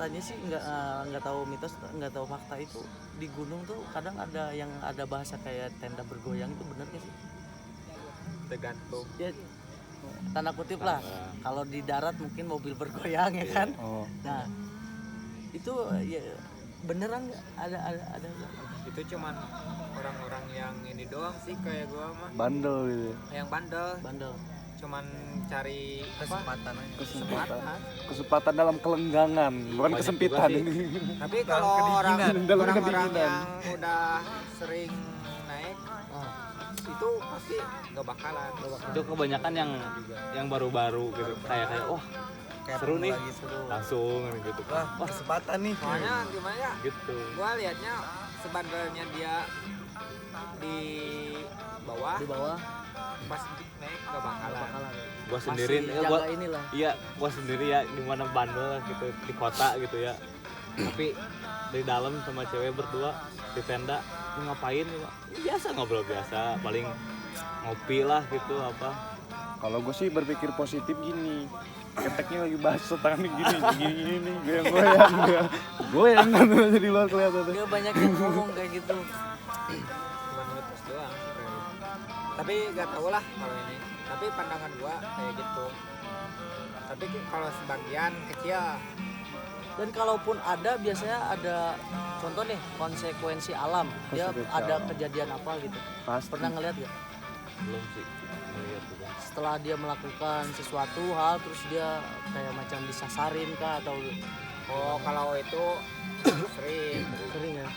katanya sih nggak tahu mitos, nggak tahu fakta itu di gunung tuh kadang ada yang ada bahasa kayak tenda bergoyang, itu benar nggak sih? Tergantung. Ya tanda kutip lah. Kalau di darat mungkin mobil bergoyang ya kan. Nah itu ya beneran nggak? Ada nggak? Itu cuman orang-orang yang ini doang sih, kayak gua mah Bandel gitu. yang bandel cuman cari Kesempatan dalam kelenggangan, bukan Banyak kesempitan juga ini. tapi kalau orang-orang yang udah sering naik itu pasti nggak bakalan. Itu kebanyakan yang baru-baru gitu, kayak wah seru nih, langsung gitu. Wah, kesempatan nih. Soalnya gimana ya, Gitu. gua liatnya sebandelnya dia di bawah pas naik nggak bakalan. Gua sendiri gua sendiri ya di mana bandel gitu di kota gitu ya. Tapi di dalam sama cewek berdua di tenda, lu ngapain? Biasa ngobrol biasa, paling ngopi lah gitu apa. Kalau gue sih berpikir positif gini, keteknya lagi basah tangannya gini, goyang kan jadi luar kelihatan tuh. Dia banyak yang ngomong kayak gitu. Cuma mitos doang sih kayak gitu. Tapi nggak tahu lah kalau ini. Tapi pandangan gua kayak gitu. Tapi kalau sebagian kecil, Dan kalaupun ada biasanya ada contoh nih konsekuensi alam. Dia Konsekuensi ada alam. kejadian apa gitu. Pasti. Pernah ngeliat gak? Belum sih ngeliat gitu. Setelah dia melakukan sesuatu hal terus dia kayak macam disasarin kah atau oh kalau itu sering sering ya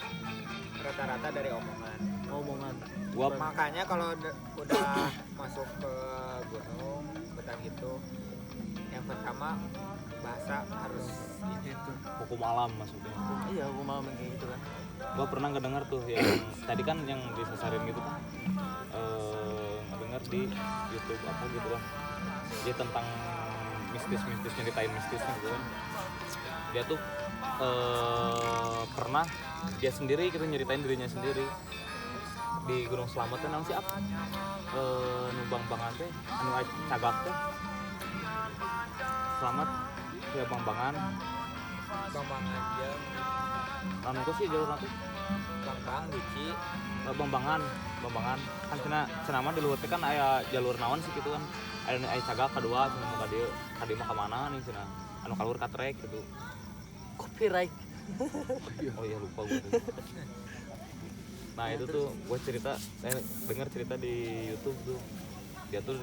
rata-rata dari omongan. Gua makanya kalau udah masuk ke gunung hutan gitu, yang pertama bahasa harus itu. hukum alam maksudnya. Iya, aku malah kayak gitu kan. Gua pernah ngedengar tuh yang tadi kan yang disasarin gitu kan. Ngedengar di YouTube apa gitu lah. Dia tentang mistis nyeritain mistisnya gitu kan. Dia tuh pernah dia sendiri gitu nyeritain dirinya sendiri di Gunung Slamet nang si apa numbang bangan teh anu cagak teh Slamet ya bang-bangan Aja anu itu sih jalur nanti bang Guci bang-bangan kan cenah mah di luar teh kan aya jalur naon sih gitu kan aya cagak kedua cenah muka dieu kadi mah ka mana nih cenah anu kaluhur ka trek gitu. Copyright. Oh iya lupa gue. Nah itu tuh gue dengar cerita di YouTube tuh dia tuh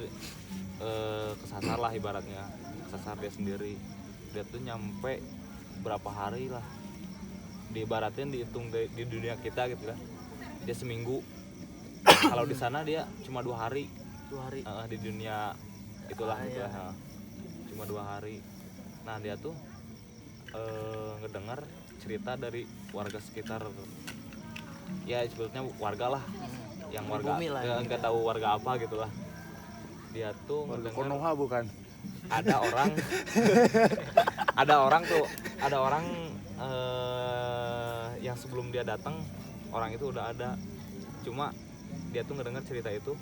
kesasar lah ibaratnya, kesasar dia sendiri. Dia tuh nyampe berapa hari lah, diibaratin dihitung di dunia kita gitu kan. Dia seminggu. Kalau di sana dia cuma 2 hari. 2 hari. Di dunia itulah gitu iya. lah. Cuma 2 hari. Nah dia tuh ngedengar cerita dari warga sekitar, ya sebetulnya warga lah, yang warga nggak tahu warga apa gitu lah. Dia tuh Warga ngedengar Konoha bukan? ada orang yang sebelum dia datang orang itu udah ada, cuma dia tuh ngedengar cerita itu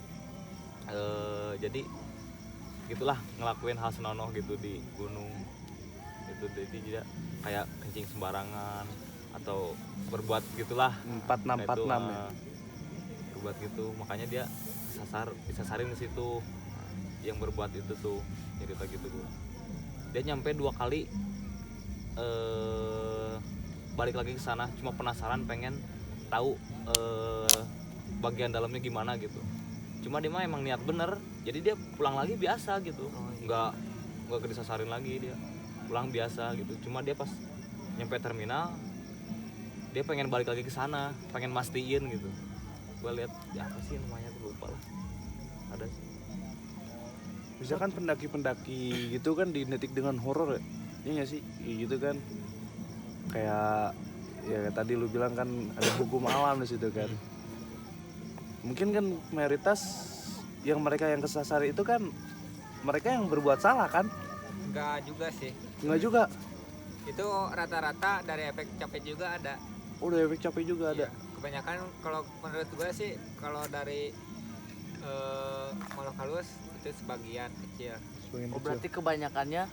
jadi gitulah ngelakuin hal senonoh gitu di gunung itu. Jadi dia kayak kencing sembarangan atau berbuat gitulah 4646 ya. Berbuat gitu, makanya dia disasarin di situ yang berbuat itu tuh cerita gitu. Dia nyampe 2 kali balik lagi ke sana, cuma penasaran pengen tahu bagian dalamnya gimana gitu. Cuma dia mah emang niat bener, jadi dia pulang lagi biasa gitu, nggak disasarin lagi, dia pulang biasa gitu. Cuma dia pas nyampe terminal dia pengen balik lagi ke sana, pengen mastiin gitu. Gue lihat ya apa sih namanya tuh lupa lah, ada sih. Bisa kan pendaki-pendaki gitu kan dinetik dengan horor ya? Iya nggak sih? Kayak gitu kan. Kayak ya tadi lu bilang kan ada hukum alam di situ kan. Mungkin kan mayoritas yang mereka yang kesasar itu kan mereka yang berbuat salah kan? enggak juga sih, Enggak juga. itu rata-rata dari efek capek juga ada. Udah efek capek juga ada. Iya, kebanyakan kalau menurut gue sih kalau dari makhluk halus itu sebagian kecil. Sebagian Oh kecil. berarti kebanyakannya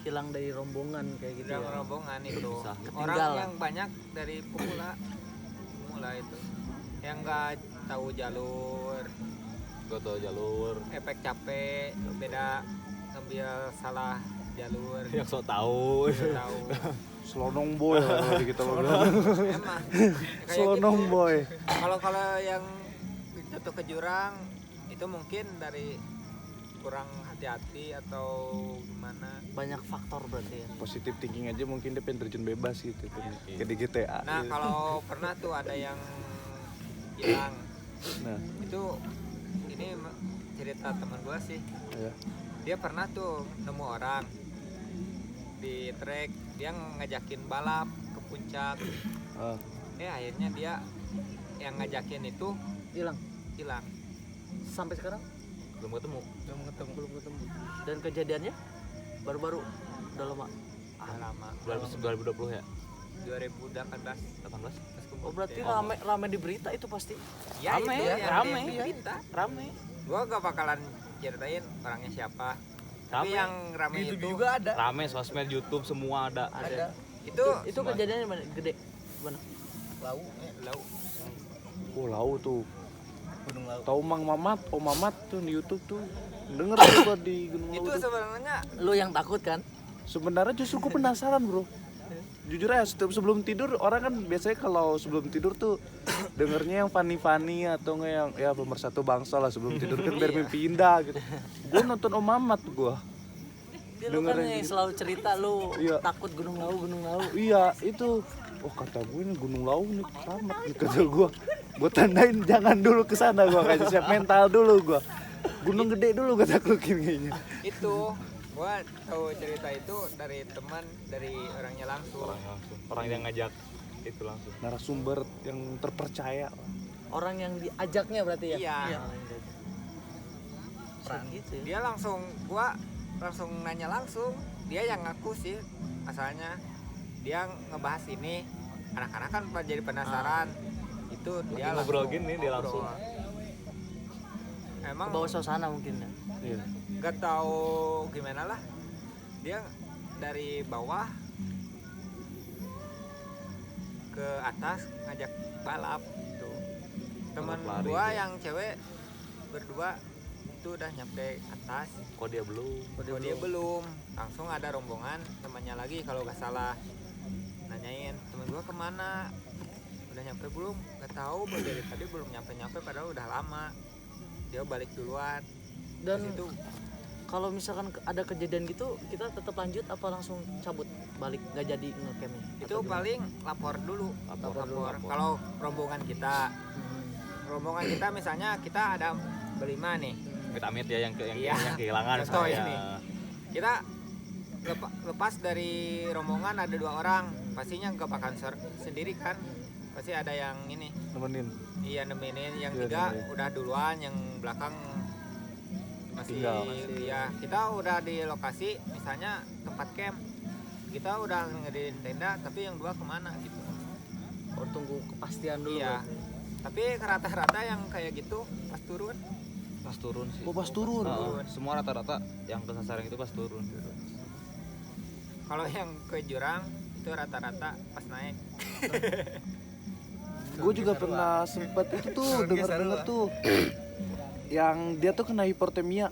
hilang dari rombongan kayak gitu Udah ya. rombongan itu Bisa. orang Ketinggalan. yang banyak dari pemula itu yang nggak tahu jalur, Gak tau jalur. efek capek, beda ngambil salah jalur. Yang sok tahu. Nggak tahu. Selonong boy kalau kita bilang. Emang kayak Selonong gitu. boy. Kalau yang jatuh ke jurang itu mungkin dari kurang hati-hati atau gimana. Banyak faktor berarti ya. Positif thinking aja mungkin dia pengen terjun bebas gitu kan. Kayak di GTA. Nah gitu. kalau pernah tuh ada yang hilang, Nah, itu ini cerita teman gua sih. ya. Dia pernah tuh nemu orang di trek, dia ngajakin balap ke puncak. Ah, Akhirnya dia yang ngajakin itu Hilang hilang. sampai sekarang Belum ketemu. belum ketemu. Dan kejadiannya baru-baru udah lama. Udah lama. 2020 ya? 2018. 18? Oh berarti rame di berita itu pasti. Ya, Rame, itu yang rame, di berita. Rame. Gua gak bakalan ceritain orangnya siapa. Tapi Rame. yang rame itu ada. Rame sosmed, YouTube semua ada. Ada. itu Kejadiannya mana? Gede. Mana? lau. oh lau tuh. Gunung Lau. Tahu Mang Mamat, Om Mamat tuh di YouTube tuh. Denger tuh gua di Gunung Itu Lau tuh. sebenarnya Lu yang takut kan? Sebenarnya justru gue penasaran bro. Jujur aja sebelum tidur orang kan biasanya kalau sebelum tidur tuh dengernya yang funny atau nggak yang ya pemersatu bangsa lah sebelum tidur kan biar mimpi indah gitu. Gue nonton Om Mamat gue. Dia lu kan Dengerin yang gitu. selalu cerita lu Iya. takut Gunung Lau. Iya itu. Oh kata gue ini Gunung Lau nih selamat gitu kata gue. Gue tandain jangan dulu ke sana gue kasih siap mental dulu gue. Gunung gede dulu gue taklukin kayaknya. itu gua tahu cerita itu dari teman, dari orangnya langsung. Orang yang ngajak itu langsung. Narasumber yang terpercaya. Orang yang diajaknya berarti ya? Iya. Orang yang diajak. Perang gitu ya. Dia gua langsung nanya langsung. Dia yang ngaku sih asalnya. Dia ngebahas ini, anak-anak kan jadi penasaran. Itu dia ngobrol langsung gini, dia langsung. Emang Bawa suasana mungkin ya. Iya. gak tahu gimana lah, dia dari bawah ke atas ngajak balap gitu. Teman Balap lari gua gitu. yang cewek berdua itu udah nyampe atas. Kok dia belum? Kalau dia belum, langsung ada rombongan temannya lagi kalau gak salah nanyain temen gua kemana, udah nyampe belum, gak tahu dari tadi belum nyampe padahal udah lama. Dia balik duluan. Dan Terus itu kalau misalkan ada kejadian gitu, kita tetap lanjut apa langsung cabut balik, nggak jadi ngecampnya? itu paling lapor dulu. Lapor. Kalau rombongan kita misalnya kita ada berlima nih, Amit-amit ya yang Iya. yang kehilangan Contoh saya. ini. Kita lepas dari rombongan ada 2 orang, pastinya nggak bakal sendiri kan, pasti ada yang ini Nemenin. iya nemenin. Yang Iya, 3 nemenin. udah duluan, yang belakang masih Tinggal. ya. Kita udah di lokasi misalnya tempat camp, kita udah ngedirin tenda, tapi yang 2 kemana gitu. Oh, tunggu kepastian dulu. Iya, tapi rata-rata yang kayak gitu pas turun. Pas turun sih. Oh pas turun. Heeh, semua rata-rata yang ke Sasaran itu pas turun. Kalau yang ke jurang itu rata-rata pas naik. Gue juga pernah sempet itu tuh denger tuh yang dia tuh kena hipertermia.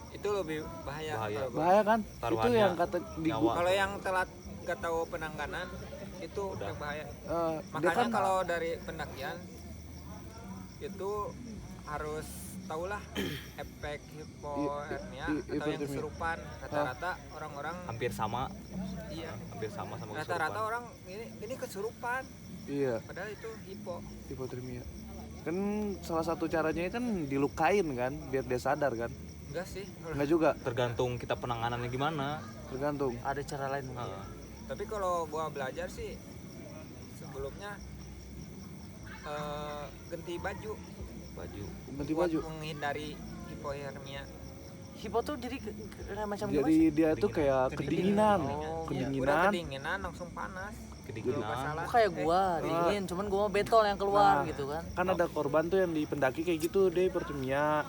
Itu lebih bahaya. Bahaya. kalau gua. Bahaya kan? Itu Taruhannya yang kata di nyawa. gua Kalau yang telat gak tahu penanganan itu Udah. yang bahaya. dia Makanya kan kalau dari pendakian itu harus tahulah efek hipotermia atau yang hipotermia. kesurupan. Rata-rata orang-orang Hampir sama. iya. Hampir sama Rata-rata kesurupan. orang ini kesurupan, iya padahal itu hipotermia. Kan salah satu caranya kan dilukain kan biar dia sadar kan. enggak sih. Enggak juga, Tergantung kita penanganannya gimana. tergantung. Ada cara lain mungkin. Heeh. Tapi kalau gua belajar sih sebelumnya ganti baju Baju. Ganti buat baju. menghindari hipotermia. Hipo tuh jadi kayak macam gimana Jadi sih? dia tuh kayak kedinginan. Oh, Udah Kedinginan. kedinginan langsung panas. Kedinginan. Masalah. Oh, kayak gua dingin, cuman gua mau betol yang keluar Nah. gitu kan. Kan ada korban tuh yang di pendaki kayak gitu dia hipertermia.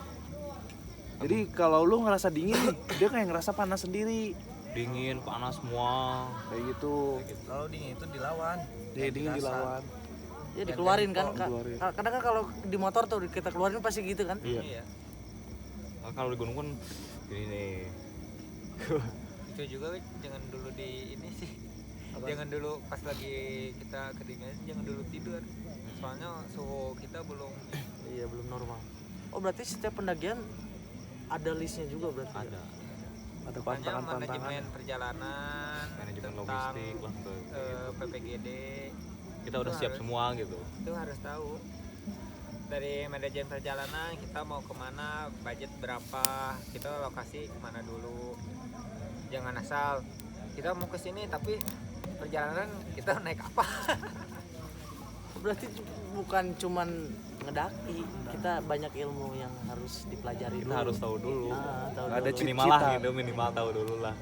Jadi kalau lu ngerasa dingin nih, dia kayak ngerasa panas sendiri. dingin panas semua kayak gitu. Kalau dingin itu dilawan. Ya dingin dilawan. Ya dikeluarin kan. Dikeluarin. Kadang kan kalau di motor tuh kita keluarin pasti gitu kan. Iya. Nah, kalau di gunung kan gini nih. Itu juga jangan dulu di ini sih. Jangan dulu pas lagi kita kedinginan jangan dulu tidur. Soalnya suhu kita belum Iya, belum normal. Oh, berarti setiap pendakian ada listnya juga berarti. Ada Ada makanya pantangan-pantangan. manajemen perjalanan manajemen tentang logistik lah tuh. PPGD Kita udah itu siap harus- semua gitu. itu harus tahu dari manajemen perjalanan kita mau kemana, budget berapa, kita lokasi kemana dulu. Jangan asal kita mau ke sini tapi perjalanan kita naik apa. Berarti bukan cuman ngedaki, kita banyak ilmu yang harus dipelajari Kita dulu. harus tahu dulu. Tahu Ada dulu. cheat Minimal lah sheet-an. gitu, minimal tahu dulu lah.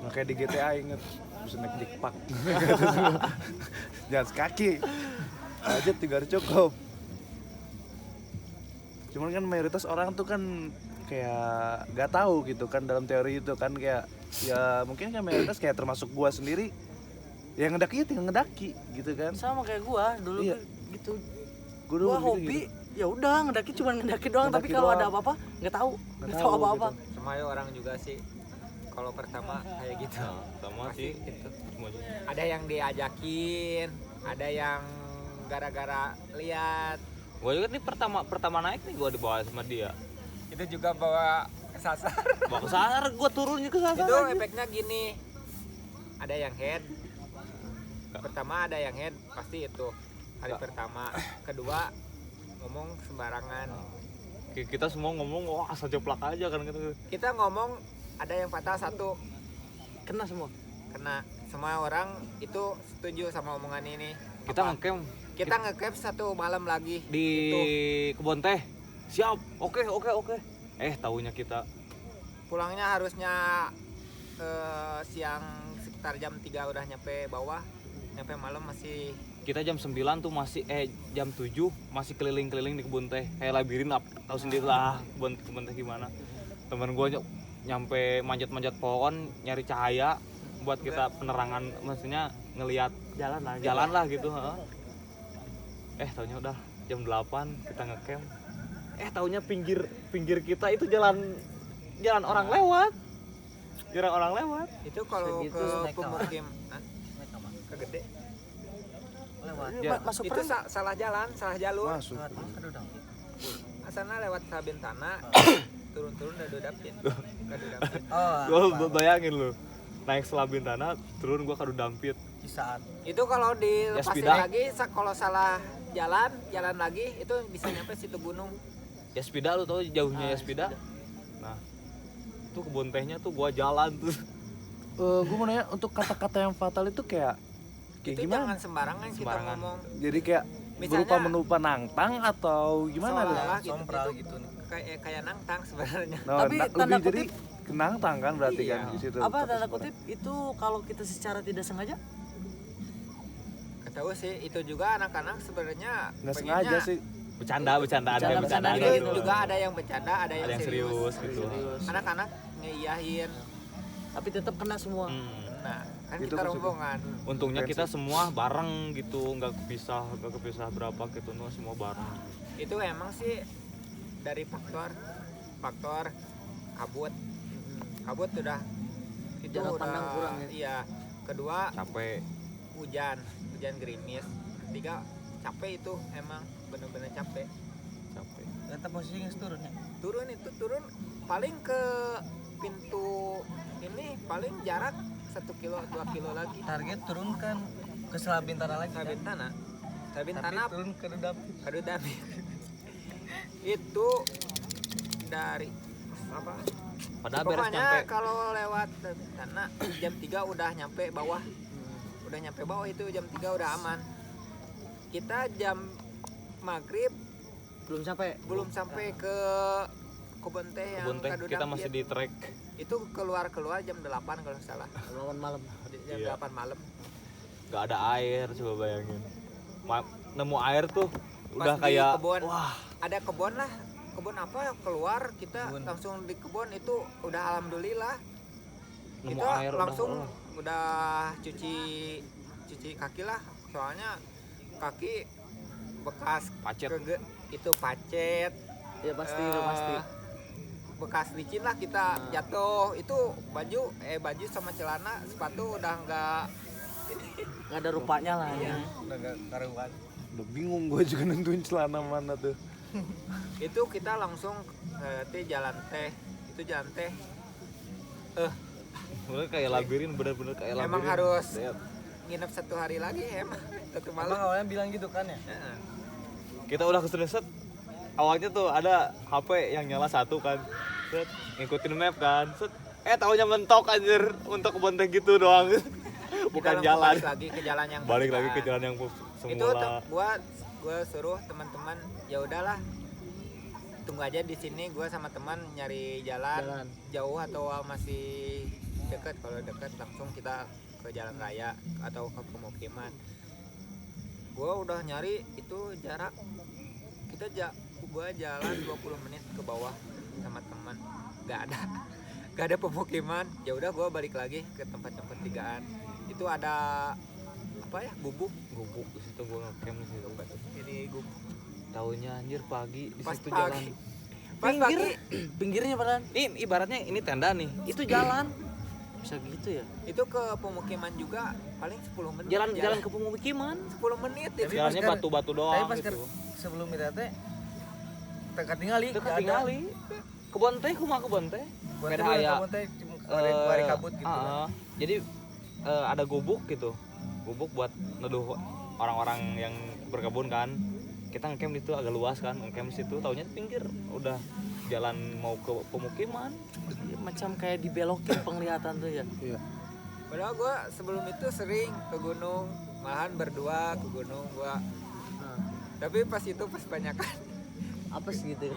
Nah, kayak di GTA inget bisa naik jackpack. Jangan sekaki. Budget juga harus cukup. Cuman kan mayoritas orang tuh kan kayak gak tahu gitu kan dalam teori itu kan kayak ya mungkin kan mayoritas kayak termasuk gua sendiri yang ngedaki ya tinggal ngedaki gitu kan. Sama kayak gua dulu Iya. gitu. Gua dulu Gua gitu, hobi gitu. ya udah ngedaki cuman ngedaki doang, tapi Ngedaki kalau ada doang. apa-apa nggak tahu Nggak tahu tahu apa-apa. gitu. Semuanya orang juga sih kalau pertama kayak gitu. Nah, sama Pasti sih gitu. semua sih. Ada yang diajakin, ada yang gara-gara lihat. Gua juga nih pertama naik nih gua dibawa sama dia. Itu juga bawa kesasar. Bawa ke sana gua turunnya ke sana. Itu efeknya gini, ada yang head pertama, ada yang head pasti itu hari pertama. Kedua ngomong sembarangan, Kita semua ngomong wah asal jeplak aja kan gitu. kita ngomong ada yang patah satu, Kena semua. kena. Semua orang itu setuju sama omongan ini. Kita Apa? ngecamp Kita ngecamp satu malam lagi di itu. kebun teh. Siap. Oke. Taunya kita Pulangnya harusnya siang sekitar jam 3 udah nyampe bawah, nyampe malam masih kita jam 9 tuh masih jam 7 masih keliling-keliling di kebun teh kayak labirin tahu sendiri lah kebun teh gimana. Temen gue nyampe manjat-manjat pohon nyari cahaya buat kita penerangan, maksudnya ngelihat jalan lah gitu. Taunya udah jam 8 kita ngecamp. Taunya pinggir kita itu jalan orang lewat. Jarang orang lewat. itu kalau Segitu ke naik apa? pemukim. Hah? Ke gede Lewat. Ya, Masuk itu salah jalan, salah jalur. Masuk. Lewat aduh dong. Asalnya lewat Sabintana, turun-turun udah dapin. Oh, Gue bayangin lu naik selabin tanah turun gua kadu dampit. di saat Itu kalau dilepasin sepeda. lagi, kalau salah jalan lagi itu bisa nyampe situ gunung. Ya sepeda lu tau jauhnya ya sepeda. Nah itu kebun tehnya tuh gua jalan tuh. Gue mau nanya untuk kata-kata yang fatal itu kayak Itu gimana? jangan sembarangan kita Sembarangan. ngomong. Jadi kayak Misalnya- berupa menupa nangtang atau gimana? Lu? Seolah-olah gitu, sompral itu gitu nih. kayak nangtang sebenarnya. Nah, Tapi tanda lebih jadi kutip- nangtang kan berarti Iya. kan di situ. Apa tanda kutip itu kalau kita secara tidak sengaja? Gak tahu sih, itu juga anak-anak sebenarnya Nggak pengennya- sengaja sih. Bercanda ada yang Bercanda Itu gitu. juga ada yang bercanda, ada Ada yang serius gitu. Serius. Anak-anak ngeiyahin. Tapi tetap kena semua. Nah, kan Itu kita maksudnya. rombongan. Untungnya kita semua bareng gitu, nggak kepisah berapa gitu, semua bareng. Itu emang sih dari faktor kabut. Kabut udah itu Jarak udah pandang kurang ya? Iya. Kedua Capek. hujan gerimis. Ketiga capek, itu emang bener-bener capek. Ternyata posisinya turun ya. Turun paling ke pintu ini paling jarak 1 kilo 2 kilo lagi. Target turunkan ke Selabintana lagi kan. Sabintana Tapi turun ke Dudapit. Aduh Dami. Itu dari apa? Padahal beres Pokoknya nyampe. kalau lewat Sabintana jam 3 udah nyampe bawah. Udah nyampe bawah itu jam 3 udah aman. Kita jam maghrib Belum sampai ke kebun teh yang Kebun teh Kadu kita Dampit. masih di trek. Itu keluar jam 8 kalau nggak salah. malam. Jam Iya. 8 malam. Nggak ada air, coba bayangin. Nemu air tuh udah Pas di kayak kebun, wah. ada kebun lah. Kebun apa yang keluar kita Kebun. langsung di kebun itu udah alhamdulillah. nemu kita air langsung udah udah cuci kaki lah, soalnya kaki bekas Pacet. itu pacet. Ya pasti Eh, itu pasti. Bekas licin lah kita jatuh, itu baju sama celana sepatu udah nggak Nggak ada rupanya lah ya. Udah gak karuan. Udah bingung gue juga nentuin celana mana tuh. itu kita langsung jalan teh Bener kayak labirin, bener-bener kayak labirin. emang harus Lihat. nginep 1 hari lagi emang 1 Abang malam. awalnya bilang gitu kan ya? Heeh. Kita udah keset awalnya tuh ada HP yang nyala satu kan, set, ngikutin map kan, set, taunya mentok anjir untuk kebenteng gitu doang. Bukan Kita jalan, balik lagi ke jalan yang balik lagi bukan. ke jalan yang Itu semula. gua suruh teman-teman ya udahlah tunggu aja di sini, gua sama teman nyari jalan jauh atau masih dekat. Kalau dekat langsung kita ke jalan raya atau ke pemukiman. Gua udah nyari itu jarak gua jalan 20 menit ke bawah sama teman, gak ada pemukiman. Ya udah gua balik lagi ke tempat pertigaan. Itu ada apa ya, gubuk Gubuk di situ gua ngecamp di situ. ini gubuk. Taunya anjir pagi di Pas situ pagi. jalan. Pas pagi Pinggirnya padahal Ini ibaratnya ini tenda nih. itu jalan. Bisa gitu ya. itu ke pemukiman juga paling 10 menit. Jalan ke pemukiman. 10 menit itu. Jalannya pas kan- batu-batu Tapi doang pas gitu. sebelum itu teh tekat tinggali. Dekat tinggali. Kebon teh kumaha kebon teh? Beda aya. Kamu teh cuma kemarin kabut gitu. Jadi ada gubuk gitu, gubuk buat neduh orang-orang yang berkebun kan. Kita ngecamp di situ agak luas kan, ngecamp di situ. Taunya di pinggir udah jalan mau ke pemukiman. Macam kayak dibelokin penglihatan tuh ya. Iya. Padahal gua sebelum itu sering ke gunung, malahan berdua ke gunung gua. Nah, Tapi pas itu pas banyakan apa sih gitu?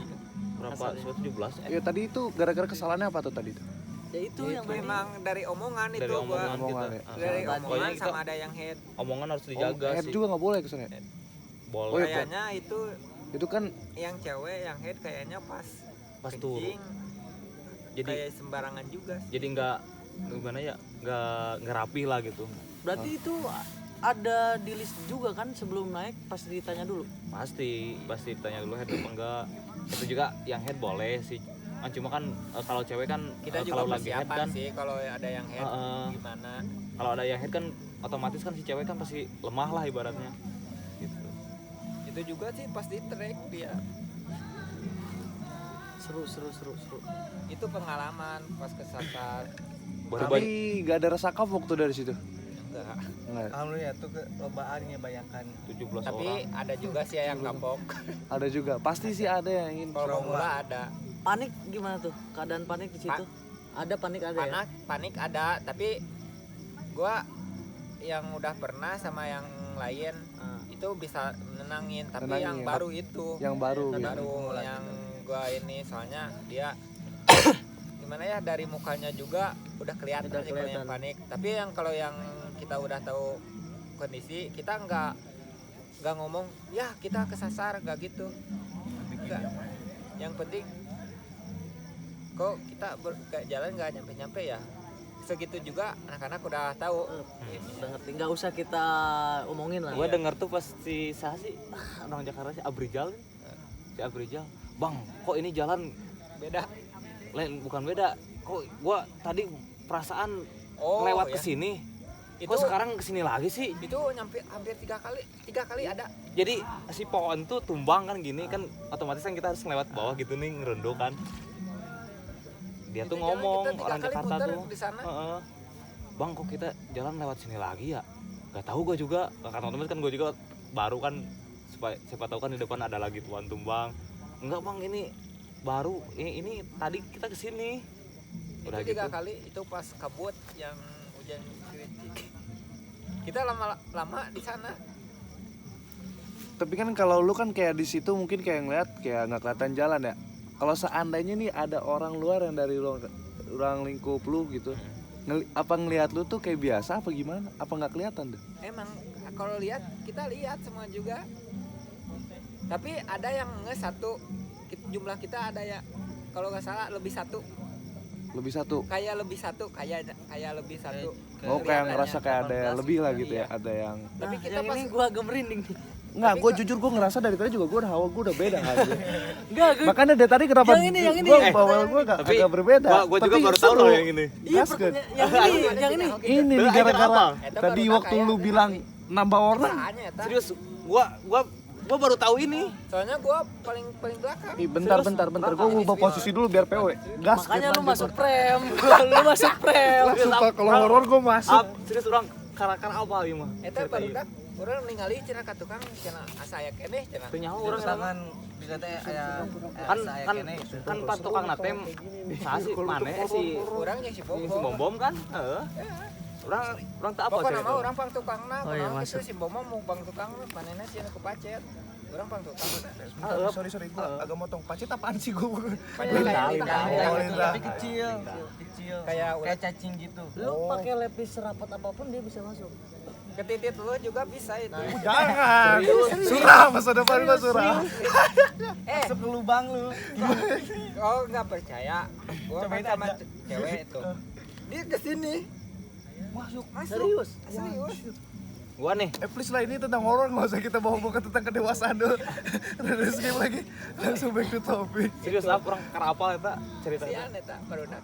Berapa? Asalnya. 17 Ya tadi itu gara-gara kesalahannya apa tuh tadi tuh? Ya itu yang tadi. memang dari omongan dari itu omongan gua. Omongan kita. ya. Dari Tadi. omongan Pokoknya kita- sama ada yang head. Omongan harus dijaga Head sih. juga nggak boleh kesana. Boleh. Oh, iya, Kayaknya itu Itu kan yang cewek yang head kayaknya pas Pas turun. kencing Jadi kayak sembarangan juga sih. jadi nggak gimana ya, nggak rapi lah gitu. Berarti itu ada di list juga kan sebelum naik pas ditanya dulu. Pasti tanya dulu head apa enggak. Itu juga yang head boleh sih. Cuma kan kalau cewek kan Kita juga kalau lagi head persiapan kan sih kalau ada yang head gimana. kalau ada yang head kan otomatis kan si cewek kan pasti lemah lah ibaratnya gitu. Itu juga sih pas di track dia. Seru. Itu pengalaman pas kesasar. Baru tapi nggak ada rasa kapok tuh dari situ. Enggak. Nggak. Alhamdulillah tuh ke lobaannya bayangkan. 17 Tapi orang. ada juga sih yang kapok. Ada juga. Pasti sih ada yang ingin. Kalau pemula ada. Panik gimana tuh? Keadaan panik di situ? Ada panik ada ya? Panik ada, tapi gua yang udah pernah sama yang lain itu bisa menenangin, tapi Nenangin. yang baru itu Yang baru gitu. baru yang gua ini soalnya dia gimana ya, dari mukanya juga udah kelihatan Udah sih kalau yang kelihatan. panik. Tapi kalau yang kita udah tahu kondisi, kita nggak ngomong ya kita kesasar, nggak gitu. Nggak. Yang penting kok kita kayak jalan nggak nyampe ya, segitu juga anak-anak udah tahu. Udah ngerti, nggak usah kita omongin lah. Gue denger tuh pas si saha sih orang Jakarta si Abrijal, bang kok ini jalan Beda. lain, bukan beda, kok gua tadi perasaan Oh, lewat ya. kesini, Itu kok sekarang kesini lagi sih. itu nyampe hampir 3 kali ada. Jadi si pohon tuh tumbang kan gini kan, otomatis kan kita harus lewat bawah gitu nih, ngerendo kan. Dia Itu tuh jalan ngomong kita 3 orang kali Jakarta muter tuh, di sana. "Heeh. Bang kok kita jalan lewat sini lagi ya?" Gak tahu gue juga, kata teman-teman kan gue juga baru kan, siapa tahu kan di depan ada lagi pohon tumbang. Enggak bang, ini baru, ini tadi kita kesini. Udah Itu 3 gitu. kali, itu pas kabut yang hujan kritik. Kita lama-lama di sana. Tapi kan kalau lu kan kayak di situ mungkin kayak ngeliat kayak nggak kelihatan jalan ya. Kalau seandainya nih ada orang luar yang dari ruang lingkup lu gitu, apa ngelihat lu tuh kayak biasa apa gimana? Apa nggak kelihatan deh? Emang kalau lihat, kita lihat semua juga. Tapi ada yang satu, jumlah kita ada ya, kalau nggak salah lebih 1. Lebih satu. kayak lebih satu kayak lebih satu. Oh, kayak ngerasa kayak ada yang lebih lah gitu ya, Iya. ada yang Tapi kita yang pas ini gua agak merinding nih. Enggak, gue jujur gue ngerasa dari tadi juga gue udah hawa gue udah beda aja. Enggak, Makanya dari tadi kenapa yang ini. gue bawel gue Tapi agak berbeda. gua juga Tapi baru tahu seru. loh yang ini. iya Gaskeun. yang ini. Ini nih Lah, gara-gara Eta tadi barudak waktu kayak lu bilang nambah orang. Rasanya eta. Serius, gua baru tahu ini. Soalnya gua paling belakang. Ih, bentar, gue ubah posisi dulu biar PW. Gas. Makanya lu masuk frame. Lu masuk frame. Sumpah kalau horor gue masuk. Serius orang karakter apa ieu mah? Eta barudak urang ningali cenah ka tukang cenah asa aya keneh cenah. Teu nyaho urang Misalkan bisa teh aya kan asa aya kan keneh gitu. kan pas tukang nate saha sih maneh si Urang yang si si Bom. bom kan? Heeh. Urang teu apa Pokokna sih? mah urang pang tukangna, Oh, iya, kunaon masuk. kitu si Bom mah mau pang tukang manehna sieun ku pacet. Urang pang tukang. Sorry gue agak motong pacet apaan sih gue? Kayak Tapi kecil. Kayak Kayak cacing gitu. Lu pakai lepis serapat apapun dia bisa masuk. ketitit lu juga bisa itu. Jangan. Surah masa depan gue surah. Masuk ke lubang lu. Oh nggak percaya? Gua Cobain kan sama aja. cewek itu. Dia kesini. Masuk. Serius. Serius. Gua nih, Please lah, ini tentang horor, nggak usah kita bawa tentang kedewasaan dulu. Udah skip lagi, langsung back to topic. serius lah orang karapal eta cerita. Sian eta barudak.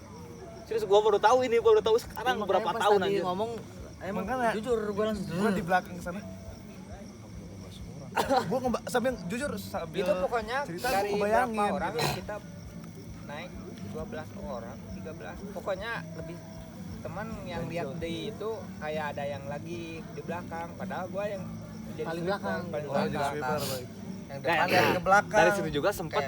Serius gua baru tahu sekarang Makanya berapa pas tahun tadi aja. ngomong emang Makanya, jujur gue langsung Gue di belakang sana. Gue sambil jujur sambil Itu pokoknya cerita dari gue kebayangin. berapa orang yang kita naik 12 orang, 13. Pokoknya lebih teman yang lihat di itu kayak ada yang lagi di belakang padahal gua yang jadi Paling sweeper, belakang. paling Oh, belakang. jadi sweeper. Yang Nah, depan dan ke belakang. dari situ juga sempet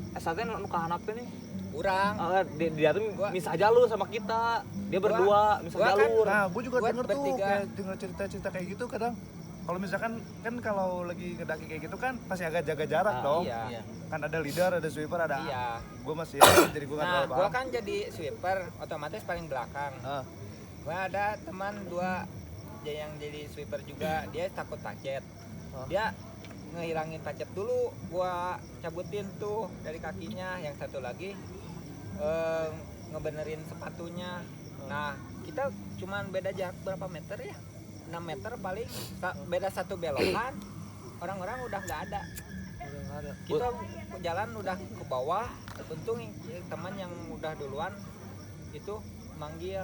Kayak saatnya nu kahanapnya nih. urang Dia tuh Gua- misah jalur sama kita. Dia berdua misah gua kan- jalur. Nah, gue juga Buat denger tuh bertiga. kayak denger cerita-cerita kayak gitu kadang. Kalau misalkan kan kalau lagi ngedaki kayak gitu kan pasti agak jaga jarak dong. iya. Kan ada leader, ada sweeper, ada. Iya. Gue masih jadi gue nggak Nah, tahu gua apa. kan jadi sweeper otomatis paling belakang. Ah. Gua ada teman dua yang jadi sweeper juga, dia takut pacet. Dia ngehilangin pacet dulu, gua cabutin tuh dari kakinya, yang satu lagi ngebenerin sepatunya. Nah, kita cuman beda jarak berapa meter ya? 6 meter paling, beda satu belokan. Orang-orang udah nggak ada. Kita jalan udah ke bawah, untung teman yang udah duluan itu manggil.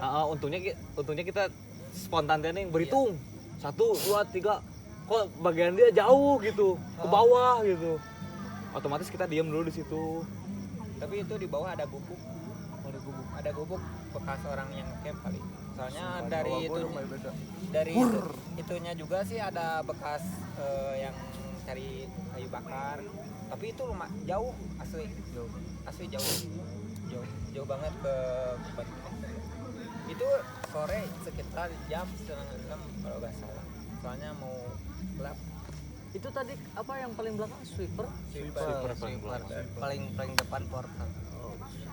Untungnya kita spontan nih berhitung. 1, 2, 3. Kok bagian dia jauh gitu, ke bawah gitu. Otomatis kita diam dulu di situ. Tapi itu di bawah ada gubuk. Ada gubuk bekas orang yang camp kali. Soalnya dari itu itunya juga sih ada bekas yang cari kayu bakar. Tapi itu lumayan jauh asli. Asli jauh banget ke Batu. Itu sore sekitar jam 5:30 kalau nggak salah. Soalnya mau gelap. itu tadi apa yang paling belakang sweeper Sweeper paling belakang. Paling depan portal.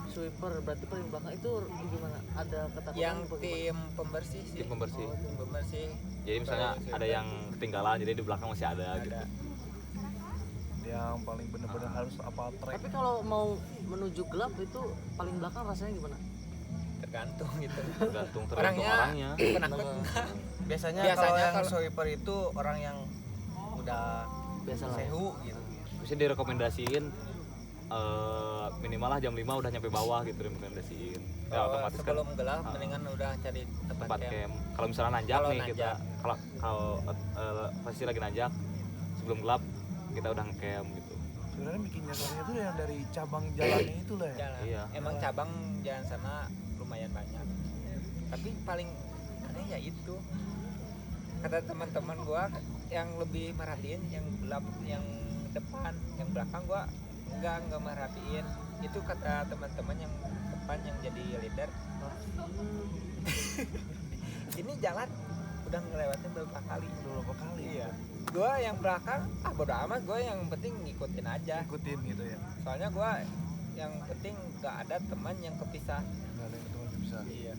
sweeper berarti paling belakang itu gimana ada ketakutan Yang apa gimana? tim pembersih sih. Tim pembersih. Tim pembersih. Jadi misalnya ada yang ketinggalan, jadi di belakang masih ada gitu. Yang paling bener-bener harus apa track. tapi kalau mau menuju gelap itu paling belakang rasanya gimana Tergantung gitu. Tergantung Orangnya orangnya. penakut enggak? Biasanya Biasanya kalau yang kalau- sweeper itu orang yang udah biasa lah sehu gitu. Bisa direkomendasiin minimal lah jam 5 udah nyampe bawah gitu direkomendasiin. Ya otomatis kan sebelum gelap mendingan udah cari tempat tempat camp. camp. Kalau misalnya nanjak Kalau nih kita, kalau posisi lagi nanjak sebelum gelap kita udah ngecamp gitu. Sebenarnya bikin nyadarnya itu yang dari cabang jalannya itu lah ya. Jalan. Iya. Emang cabang jalan sana lumayan banyak. Tapi paling aneh ya itu. Kata teman-teman gua yang lebih merhatiin yang gelap yang depan, yang belakang gua enggak merhatiin. Itu kata teman-teman yang depan yang jadi leader. Ini jalan udah ngelewatin beberapa kali. Beberapa kali. Iya. Gua yang belakang bodo amat, gua yang penting ngikutin aja. Ikutin gitu ya. Soalnya gua yang penting gak ada teman yang kepisah. Nggak ada yang ketemu bisa. Iya.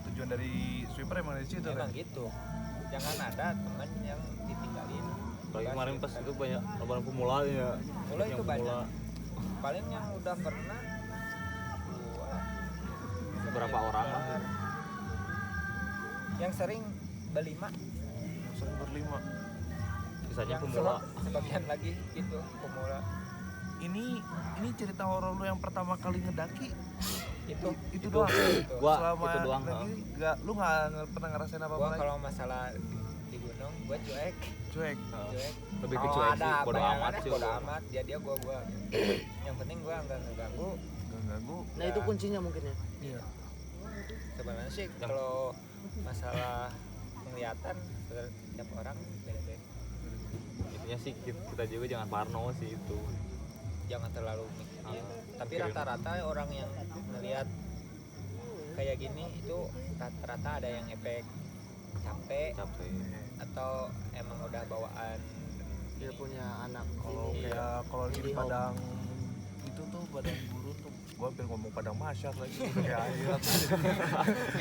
Tujuan dari sweeper emang dari situ Emang kan. gitu. Jangan ada teman yang ditinggalin. Apalagi kemarin pas itu banyak lebaran pemula ya. Mulai Yang itu pemula. banyak. Paling yang udah pernah gua beberapa orang lah. Yang sering berlima, Sering berlima. Sisanya yang pemula. sebagian lagi gitu pemula. Ini cerita horor lu yang pertama kali ngedaki itu doang. Gua Selama itu doang. ngedaki, lu nggak pernah ngerasain apa-apa Gua lagi? kalau masalah di gunung gua cuek. Cuek. Lebih ke Kalau cuek ada sih, bodo bayangannya, amat sih. bodo amat, dia gua. Yang penting gua enggak ngeganggu. Gak ganggu. Nah itu kuncinya mungkin ya. Iya. Sebenarnya sih kalau masalah penglihatan setiap orang beda-beda. Intinya sih kita juga jangan parno sih itu. Jangan terlalu mikirin. Tapi mikirin. rata-rata orang yang ngelihat kayak gini itu rata-rata ada yang efek capek Capek. atau emang udah bawaan Dia punya anak Kalau ini. kayak kalau di Jadi padang itu tuh padang gurun tuh, gua hampir ngomong padang masyar lagi udah kayak akhirat.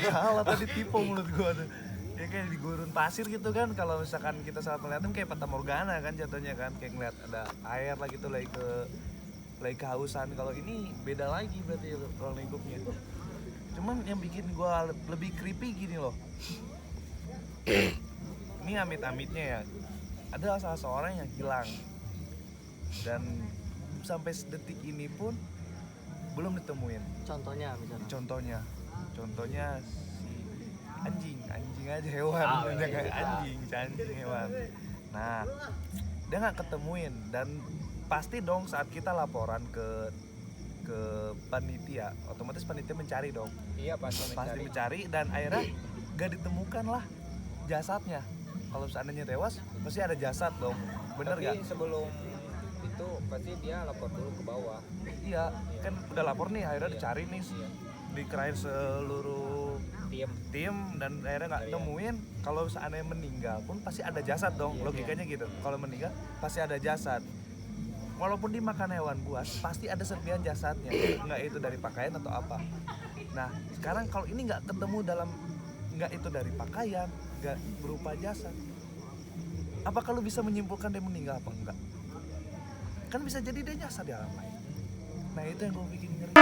Salah tadi tipe mulut gua tuh. Ya kayak di gurun pasir gitu kan, kalau misalkan kita salah penglihatan kayak Fata Morgana kan jatuhnya kan, kayak ngeliat ada air lah gitu lagi kehausan. Kalau ini beda lagi berarti ruang lingkupnya. Cuman yang bikin gua lebih creepy gini loh. Ini amit-amitnya ya, ada salah seorang yang hilang dan sampai detik ini pun belum ditemuin. Contohnya misalnya. Contohnya si anjing aja hewan, anjing hewan. Nah, dia nggak ketemuin dan pasti dong saat kita laporan ke panitia, otomatis panitia mencari dong. iya pasti Mencari dan akhirnya gak ditemukan lah jasadnya. Kalau seandainya tewas pasti ada jasad dong, bener Tapi gak? sebelum itu pasti dia lapor dulu ke bawah. Iya, kan udah lapor nih, akhirnya dicari nih, dikerain seluruh tim dan akhirnya nggak nemuin. Kalau seandainya meninggal pun pasti ada jasad dong, logikanya gitu. Kalau meninggal pasti ada jasad. Walaupun dimakan hewan buas, pasti ada serpihan jasadnya, nggak itu dari pakaian atau apa. Nah, sekarang kalau ini nggak ketemu nggak itu dari pakaian, nggak berupa jasad, apakah lu bisa menyimpulkan dia meninggal apa enggak? Kan bisa jadi dia jasad di alam lain. Nah itu yang gue bikin ngeri.